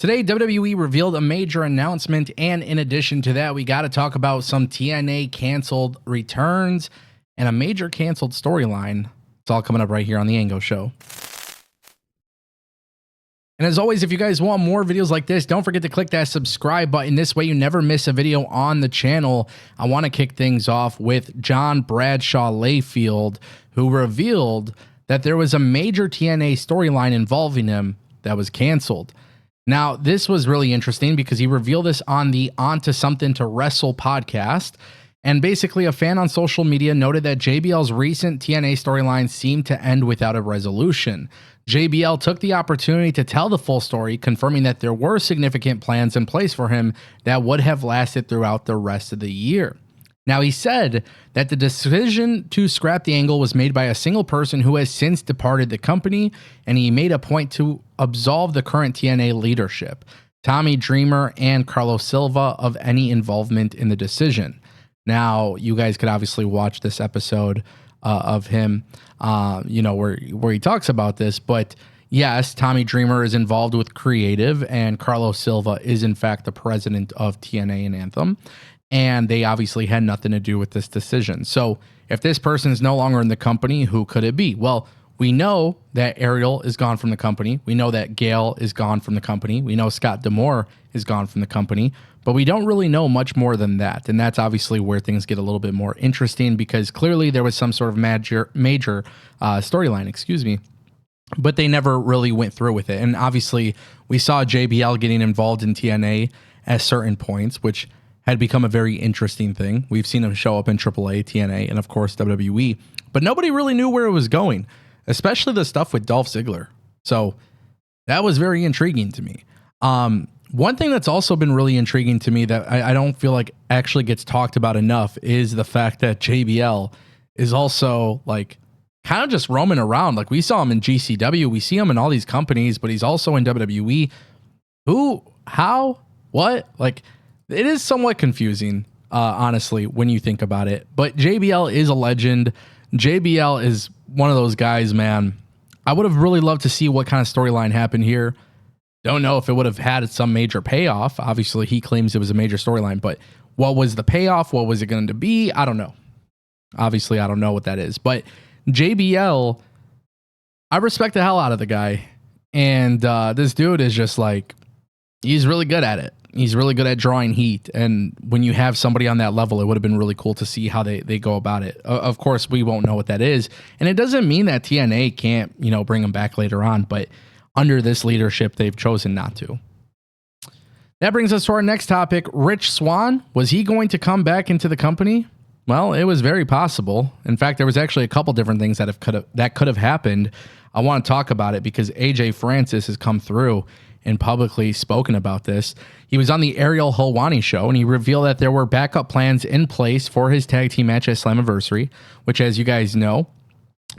Today, WWE revealed a major announcement, and in addition to that, we got to talk about some TNA canceled returns and a major canceled storyline. It's all coming up right here on the Ango Show. And as always, if you guys want more videos like this, don't forget to click that subscribe button. This way you never miss a video on the channel. I want to kick things off with John Bradshaw Layfield, who revealed that there was a major TNA storyline involving him that was canceled. Now, this was really interesting because he revealed this on the Onto Something to Wrestle podcast. And basically, a fan on social media noted that JBL's recent TNA storyline seemed to end without a resolution. JBL took the opportunity to tell the full story, confirming that there were significant plans in place for him that would have lasted throughout the rest of the year. Now, he said that the decision to scrap the angle was made by a single person who has since departed the company, and he made a point to absolve the current TNA leadership, Tommy Dreamer and Carlos Silva, of any involvement in the decision. Now, you guys could obviously watch this episode of him, where he talks about this, but yes, Tommy Dreamer is involved with creative, and Carlos Silva is in fact the president of TNA and Anthem. And they obviously had nothing to do with this decision. So if this person is no longer in the company, who could it be? Well, we know that Ariel is gone from the company. We know that Gail is gone from the company. We know Scott D'Amore is gone from the company. But we don't really know much more than that. And that's obviously where things get a little bit more interesting, because clearly there was some sort of major storyline, but they never really went through with it. And obviously we saw JBL getting involved in TNA at certain points, which had become a very interesting thing. We've seen him show up in AAA, TNA, and of course WWE, but nobody really knew where it was going, especially the stuff with Dolph Ziggler. So that was very intriguing to me. One thing that's also been really intriguing to me that I don't feel like actually gets talked about enough is the fact that JBL is also like kind of just roaming around. Like, we saw him in GCW, we see him in all these companies, but he's also in WWE. Who, how, what? Like, it is somewhat confusing, honestly, when you think about it. But JBL is a legend. JBL is one of those guys, man. I would have really loved to see what kind of storyline happened here. Don't know if it would have had some major payoff. Obviously, he claims it was a major storyline, but what was the payoff? What was it going to be? I don't know. Obviously, I don't know what that is. But JBL, I respect the hell out of the guy. And this dude is just like, he's really good at it. He's really good at drawing heat. And when you have somebody on that level, it would have been really cool to see how they go about it. Of course, we won't know what that is. And it doesn't mean that TNA can't, bring him back later on. But under this leadership, they've chosen not to. That brings us to our next topic. Rich Swann, was he going to come back into the company? Well, it was very possible. In fact, there was actually a couple different things that could have happened. I want to talk about it because AJ Francis has come through and publicly spoken about this. He was on the Ariel Helwani show, and he revealed that there were backup plans in place for his tag team match at Slammiversary, which, as you guys know,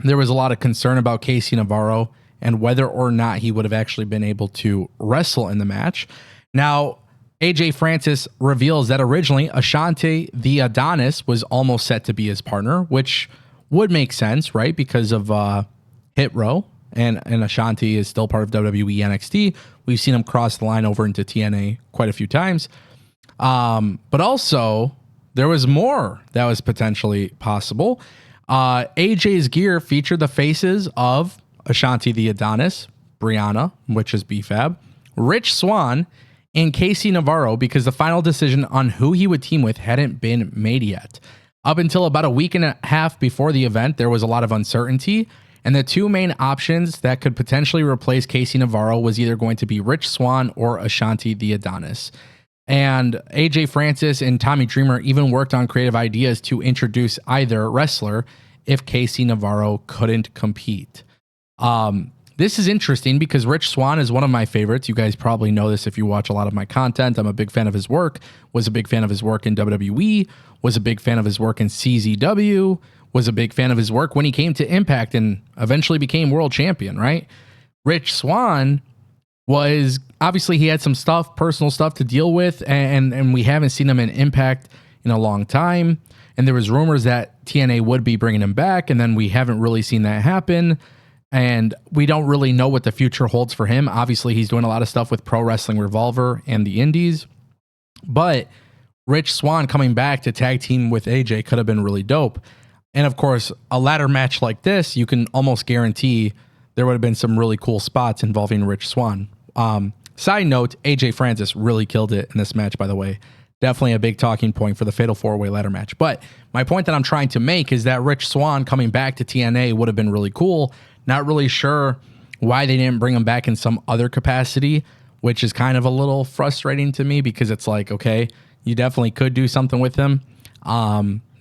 there was a lot of concern about Casey Navarro and whether or not he would have actually been able to wrestle in the match. Now, AJ Francis reveals that originally Ashante the Adonis was almost set to be his partner, which would make sense, right? Because of Hit Row, and Ashante is still part of WWE NXT. We've seen him cross the line over into TNA quite a few times. But also, there was more that was potentially possible. AJ's gear featured the faces of Ashante the Adonis, Brianna, which is BFAB, Rich Swann, and Casey Navarro, because the final decision on who he would team with hadn't been made yet. Up until about a week and a half before the event, there was a lot of uncertainty, and the two main options that could potentially replace Casey Navarro was either going to be Rich Swann or Ashante the Adonis. And AJ Francis and Tommy Dreamer even worked on creative ideas to introduce either wrestler if Casey Navarro couldn't compete. This is interesting because Rich Swann is one of my favorites. You guys probably know this if you watch a lot of my content. I'm a big fan of his work, was a big fan of his work in WWE, was a big fan of his work in CZW, was a big fan of his work when he came to Impact and eventually became world champion, right? Rich Swann was, obviously he had some personal stuff to deal with, and we haven't seen him in Impact in a long time. And there was rumors that TNA would be bringing him back, and then we haven't really seen that happen. and we don't really know what the future holds for him. Obviously, he's doing a lot of stuff with Pro Wrestling Revolver and the Indies, but Rich Swann coming back to tag team with AJ could have been really dope. And of course, a ladder match like this, you can almost guarantee there would have been some really cool spots involving Rich Swann. Side note, AJ Francis really killed it in this match, by the way. Definitely a big talking point for the Fatal 4-Way ladder match. But my point that I'm trying to make is that Rich Swann coming back to TNA would have been really cool. Not really sure why they didn't bring him back in some other capacity, which is kind of a little frustrating to me because it's like, okay, you definitely could do something with him.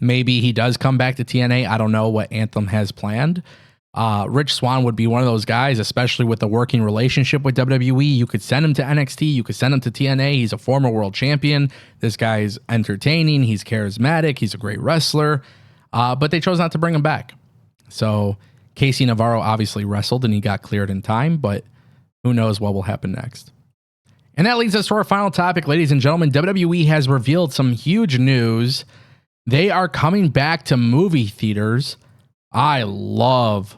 Maybe he does come back to TNA. I don't know what Anthem has planned. Rich Swann would be one of those guys, especially with the working relationship with WWE. You could send him to NXT. You could send him to TNA. He's a former world champion. This guy's entertaining. He's charismatic. He's a great wrestler. But they chose not to bring him back. So Casey Navarro obviously wrestled and he got cleared in time, but who knows what will happen next. And that leads us to our final topic, ladies and gentlemen. WWE has revealed some huge news. They are coming back to movie theaters. I love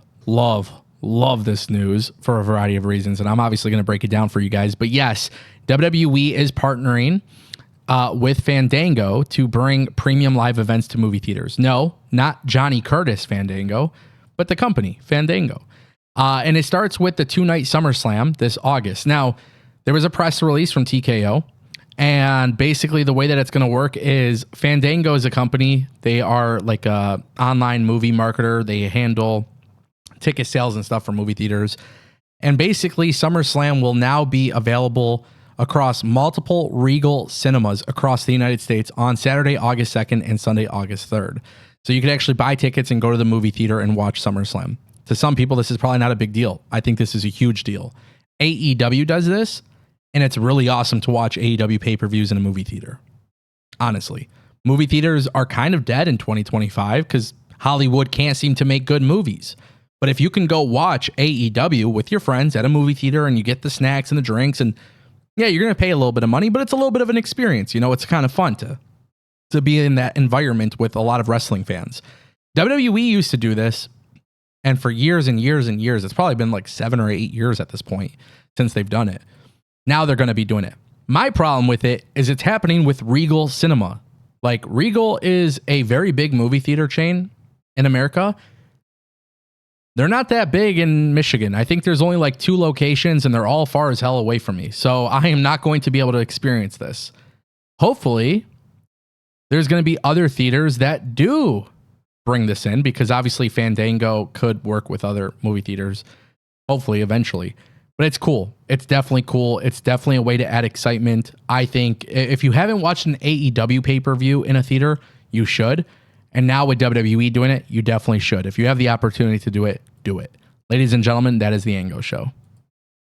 this news for a variety of reasons, and I'm obviously going to break it down for you guys. But yes, WWE is partnering with Fandango to bring premium live events to movie theaters. No, not Johnny Curtis Fandango, but the company, Fandango. And it starts with the 2-night SummerSlam this August. Now, there was a press release from TKO, and basically the way that it's going to work is Fandango is a company. They are like a online movie marketer. They handle ticket sales and stuff for movie theaters. And basically SummerSlam will now be available across multiple Regal cinemas across the United States on Saturday, August 2nd and Sunday, August 3rd. So you could actually buy tickets and go to the movie theater and watch SummerSlam. To some people, this is probably not a big deal. I think this is a huge deal. AEW does this, and it's really awesome to watch AEW pay-per-views in a movie theater. Honestly, movie theaters are kind of dead in 2025 because Hollywood can't seem to make good movies. But if you can go watch AEW with your friends at a movie theater and you get the snacks and the drinks, and yeah, you're going to pay a little bit of money, but it's a little bit of an experience. You know, it's kind of fun to be in that environment with a lot of wrestling fans. WWE used to do this, and for years and years and years, it's probably been like 7 or 8 years at this point since they've done it. Now they're going to be doing it. My problem with it is it's happening with Regal Cinema. Like, Regal is a very big movie theater chain in America. They're not that big in Michigan. I think there's only like 2 locations, and they're all far as hell away from me. So I am not going to be able to experience this. Hopefully, there's going to be other theaters that do bring this in, because obviously Fandango could work with other movie theaters, hopefully, eventually. But it's cool. It's definitely cool. It's definitely a way to add excitement. I think if you haven't watched an AEW pay-per-view in a theater, you should. And now with WWE doing it, you definitely should. If you have the opportunity to do it, do it. Ladies and gentlemen, that is the Ango Show.